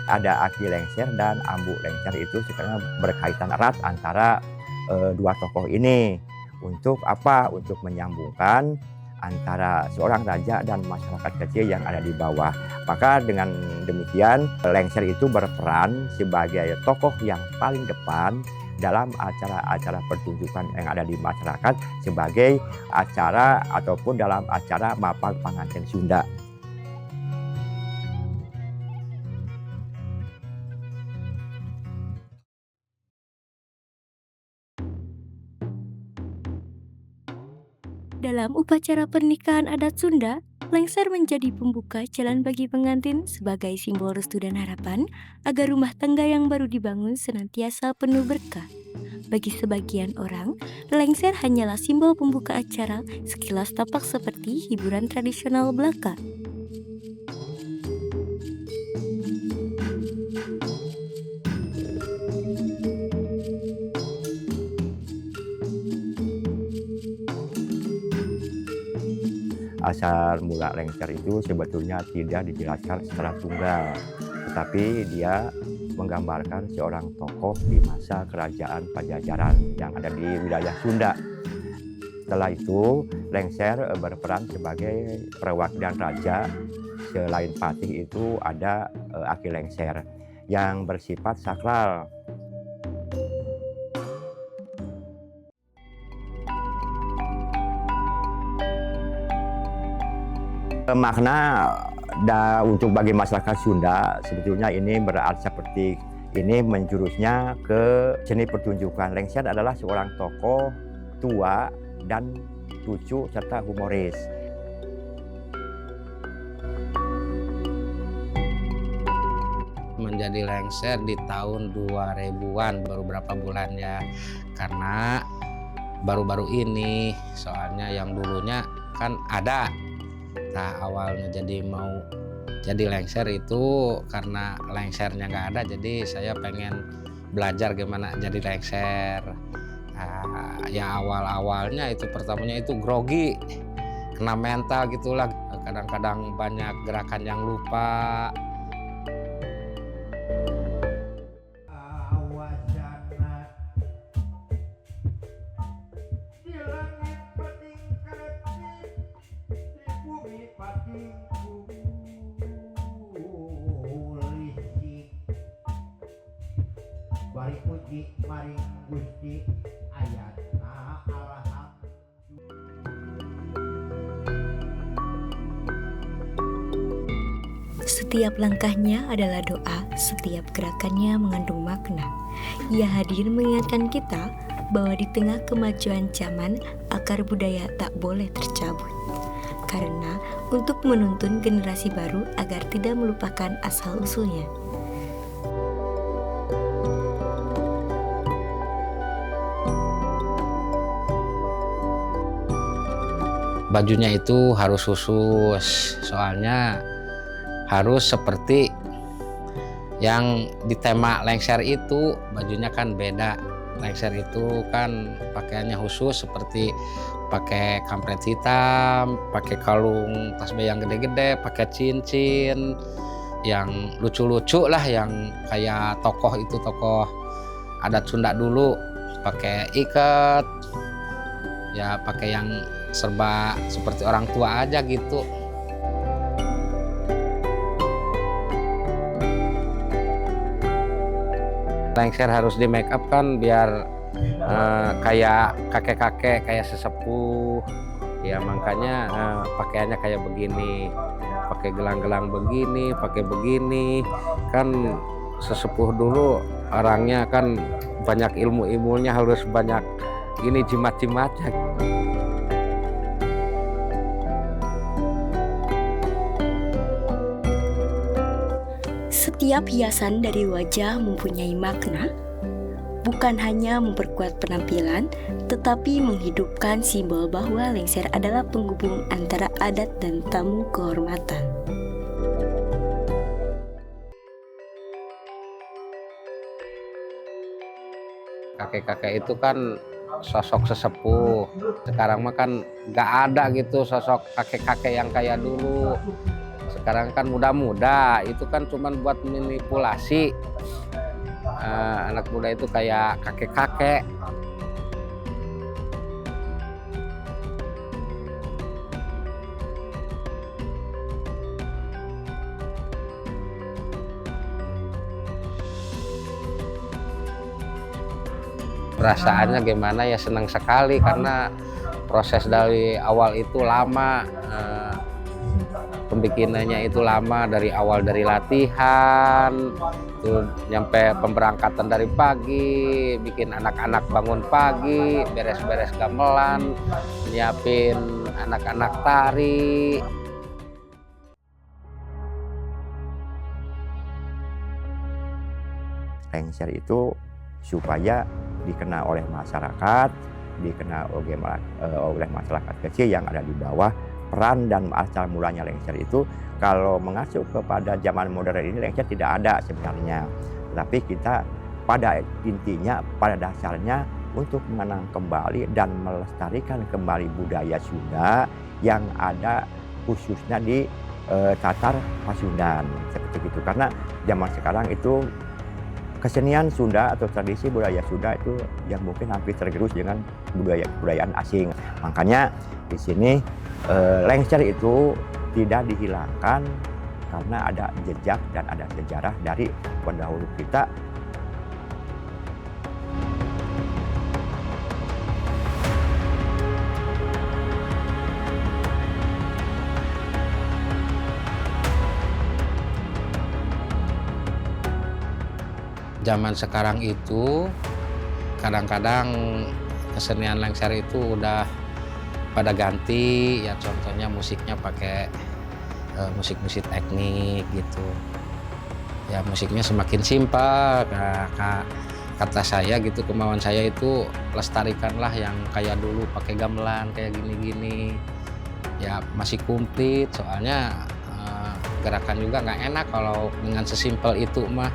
ada aki lengser dan ambu lengser itu sebenarnya berkaitan erat antara dua tokoh ini. Untuk apa? Untuk menyambungkan antara seorang raja dan masyarakat kecil yang ada di bawah. Maka dengan demikian lengser itu berperan sebagai tokoh yang paling depan dalam acara-acara pertunjukan yang ada di masyarakat sebagai acara ataupun dalam acara mapag panganten Sunda. Dalam upacara pernikahan adat Sunda, lengser menjadi pembuka jalan bagi pengantin sebagai simbol restu dan harapan agar rumah tangga yang baru dibangun senantiasa penuh berkah. Bagi sebagian orang, lengser hanyalah simbol pembuka acara, sekilas tampak seperti hiburan tradisional belaka. Asal mula lengser itu sebetulnya tidak dijelaskan secara tunggal, tetapi dia menggambarkan seorang tokoh di masa kerajaan Pajajaran yang ada di wilayah Sunda. Setelah itu, lengser berperan sebagai perwakilan raja. Selain patih itu ada aki lengser yang bersifat sakral. Makna untuk bagi masyarakat Sunda sebetulnya ini berarti seperti ini menjurusnya ke seni pertunjukan. Lengser adalah seorang tokoh tua dan lucu serta humoris. Menjadi lengser di tahun 2000-an, baru berapa bulan ya, karena baru-baru ini, soalnya yang dulunya kan ada. Nah awalnya mau jadi lengser itu karena lengsernya nggak ada, jadi saya pengen belajar gimana jadi lengser. Nah, ya awalnya itu pertamanya itu grogi, kena mental gitulah, kadang-kadang banyak gerakan yang lupa. Bari puji maring Gusti ayatna alhamdulillah. Setiap langkahnya adalah doa, setiap gerakannya mengandung makna. Ia hadir mengingatkan kita bahwa di tengah kemajuan zaman, akar budaya tak boleh tercabut. Karena untuk menuntun generasi baru agar tidak melupakan asal-usulnya. Bajunya itu harus khusus, soalnya harus seperti yang di tema lengser itu, bajunya kan beda. Lengser itu kan pakaiannya khusus seperti pakai kampret hitam, pakai kalung tasbih yang gede-gede, pakai cincin yang lucu-lucu lah, yang kayak tokoh itu, tokoh adat Sunda dulu pakai ikat, ya pakai yang serba seperti orang tua aja gitu. Lengser harus di make up kan biar kayak kakek-kakek, kayak sesepuh ya, makanya pakaiannya kayak begini, pakai gelang-gelang begini, pakai begini kan. Sesepuh dulu orangnya kan banyak ilmu-ilmunya, harus banyak ini jimat-jimatnya. Setiap hiasan dari wajah mempunyai makna, bukan hanya memperkuat penampilan, tetapi menghidupkan simbol bahwa lengser adalah penghubung antara adat dan tamu kehormatan. Kakek-kakek itu kan sosok sesepuh. Sekarang mah kan nggak ada gitu sosok kakek-kakek yang kayak dulu. sekarang kan muda-muda itu kan cuman buat manipulasi. Anak muda itu kayak kakek-kakek. Perasaannya gimana ya, senang sekali karena proses dari awal itu lama, pembikinannya itu lama, dari awal dari latihan tuh nyampe pemberangkatan dari pagi, bikin anak-anak bangun pagi, beres-beres gamelan, nyiapin anak-anak tari. Lengser itu supaya dikenal oleh masyarakat, dikenal oleh masyarakat kecil yang ada di bawah. Peran dan asal mulanya lengser itu kalau mengacu kepada zaman modern ini, lengser tidak ada sebenarnya. Tapi kita pada intinya, pada dasarnya untuk mengenang kembali dan melestarikan kembali budaya Sunda yang ada khususnya di Tatar Pasundan seperti itu. Karena zaman sekarang itu kesenian Sunda atau tradisi budaya Sunda itu yang mungkin hampir tergerus dengan kebudayaan asing. Makanya di sini lengser itu tidak dihilangkan karena ada jejak dan ada sejarah dari pendahulu kita. Zaman sekarang itu kadang-kadang kesenian lengser itu udah pada ganti ya, contohnya musiknya pakai musik-musik etnik gitu ya, musiknya semakin simpel. Kata saya gitu, kemauan saya itu lestarikanlah yang kayak dulu, pakai gamelan kayak gini-gini ya, masih komplit. Soalnya gerakan juga nggak enak kalau dengan sesimpel itu mah.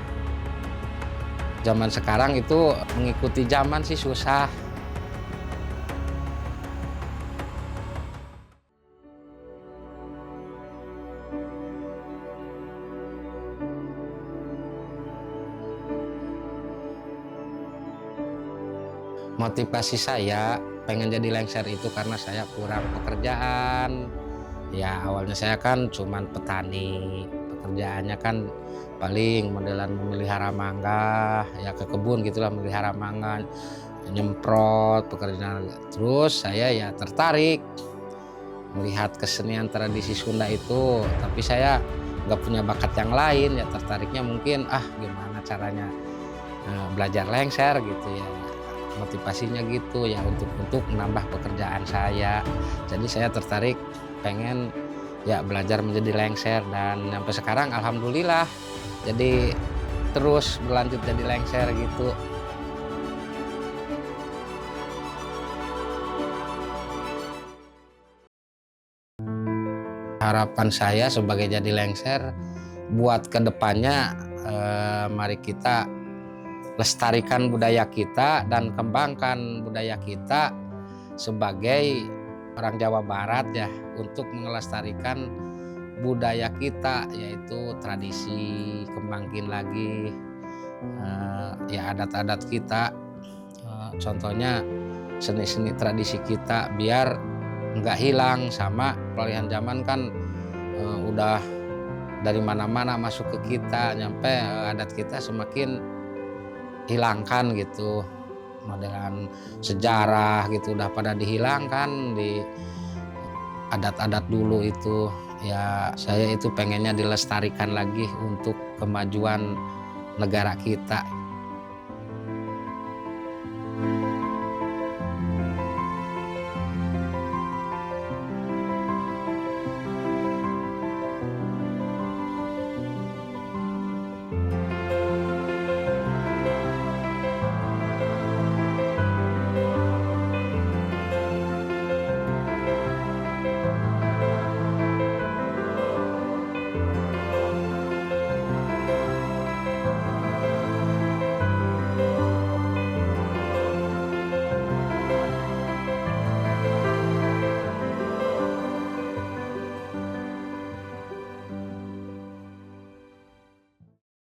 Zaman sekarang itu mengikuti zaman sih susah. Motivasi saya pengen jadi lengser itu karena saya kurang pekerjaan. Ya awalnya saya kan cuman petani, pekerjaannya kan paling modelan memelihara mangga, ya ke kebun gitulah, memelihara mangga, nyemprot, pekerjaan. Terus saya ya tertarik melihat kesenian tradisi Sunda itu, tapi saya nggak punya bakat yang lain, ya tertariknya mungkin gimana caranya belajar lengser gitu ya. Motivasinya gitu ya, untuk menambah pekerjaan saya. Jadi saya tertarik pengen ya belajar menjadi lengser, dan sampai sekarang alhamdulillah jadi terus berlanjut jadi lengser gitu. Harapan saya sebagai jadi lengser buat kedepannya, mari kita lestarikan budaya kita dan kembangkan budaya kita sebagai orang Jawa Barat ya, untuk melestarikan budaya kita, yaitu tradisi, kembangin lagi ya adat-adat kita, contohnya seni-seni tradisi kita biar nggak hilang. Sama peralihan zaman kan udah dari mana-mana masuk ke kita, nyampe adat kita semakin hilangkan gitu, modelan sejarah gitu udah pada dihilangkan di adat-adat dulu itu. Ya saya itu pengennya dilestarikan lagi untuk kemajuan negara kita.